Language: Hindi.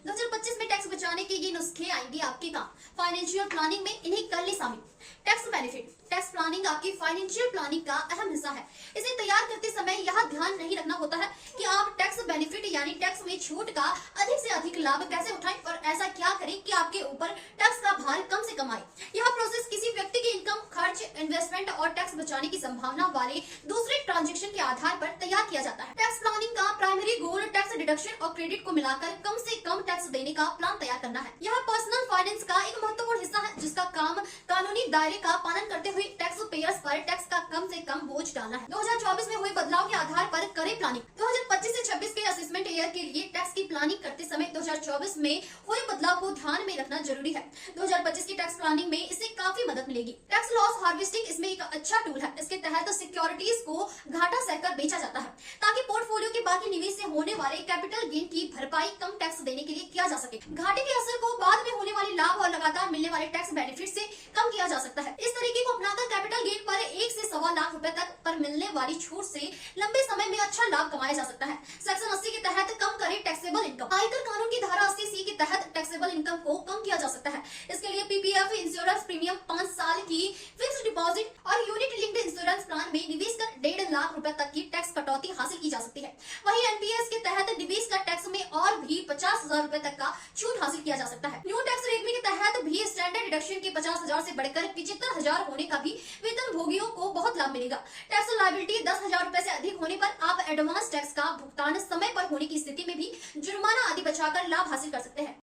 2025 में टैक्स बचाने के ये नुस्खे आएंगे आपके काम। फाइनेंशियल प्लानिंग में इन्हें कर ले शामिल। Tax benefit. टैक्स प्लानिंग आपकी फाइनेंशियल प्लानिंग का अहम हिस्सा है। इसे तैयार करते समय यह ध्यान नहीं रखना होता है कि आप टैक्स बेनिफिट यानी टैक्स में छूट का अधिक से अधिक लाभ कैसे उठाएं और ऐसा क्या करें कि आपके ऊपर टैक्स का भार कम से कम आए। यह प्रोसेस किसी व्यक्ति के इनकम, खर्च, इन्वेस्टमेंट और टैक्स बचाने की संभावना वाले दूसरे ट्रांजेक्शन के आधार पर तैयार किया जाता है। टैक्स प्लानिंग का प्राइमरी गोल टैक्स डिडक्शन और क्रेडिट को मिलाकर कम से कम टैक्स देने का प्लान तैयार करना है। यह पर्सनल फाइनेंस का एक महत्वपूर्ण हिस्सा है जिसका काम कानूनी दायरे का पालन करते हुए टैक्स पेयर्स पर टैक्स का कम से कम बोझ डालना है। 2024 में हुए बदलाव के आधार पर करें प्लानिंग। 2025 से 26 के असेसमेंट ईयर के लिए टैक्स की प्लानिंग करते समय 2024 में हुए बदलाव को ध्यान में रखना जरूरी है। 2025 की टैक्स प्लानिंग में इससे काफी मदद मिलेगी। टैक्स लॉस हार्वेस्टिंग इसमें एक अच्छा टूल है। इसके तहत सिक्योरिटीज को घाटा सहकर बेचा जाता है ताकि पोर्टफोलियो के बाकी निवेश से होने वाले कैपिटल गेन की भरपाई कम टैक्स देने के लिए किया जा सके। घाटे के असर को बाद में होने वाले लाभ और लगातार मिलने वाले टैक्स बेनिफिट से कम किया जा सकता है। इस तरीके को अपनाकर कैपिटल गेन पर 1 से सवा लाख रुपए तक पर मिलने वाली छूट से लंबे समय में अच्छा लाभ कमाया जा सकता है। सेक्शन 80 के तहत कम करें टैक्सेबल इनकम। आयकर कानून की धारा 80C के तहत टैक्सेबल इनकम को कम किया जा सकता है। इसके लिए पीपीएफ इंश्योरेंस प्रीमियम, 5 साल की फिक्स डिपॉजिट और यूनिट लिंक्ड इंश्योरेंस प्लान में निवेश कर 1.5 लाख रुपए तक की टैक्स कटौती हासिल की जा सकती है। वहीं एनपीएस के तहत निवेश का टैक्स में और भी 50,000 रुपए तक का छूट हासिल किया जा सकता है। न्यू टैक्स रेट के तहत भी स्टैंडर्ड डिडक्शन के 50,000 से बढ़कर 75,000 होने का भी वेतन भोगियों को बहुत लाभ मिलेगा। टैक्स लायबिलिटी 10,000 रुपए से अधिक होने पर आप एडवांस टैक्स का भुगतान समय पर होने की स्थिति में भी जुर्माना आदि बचाकर लाभ हासिल कर सकते हैं।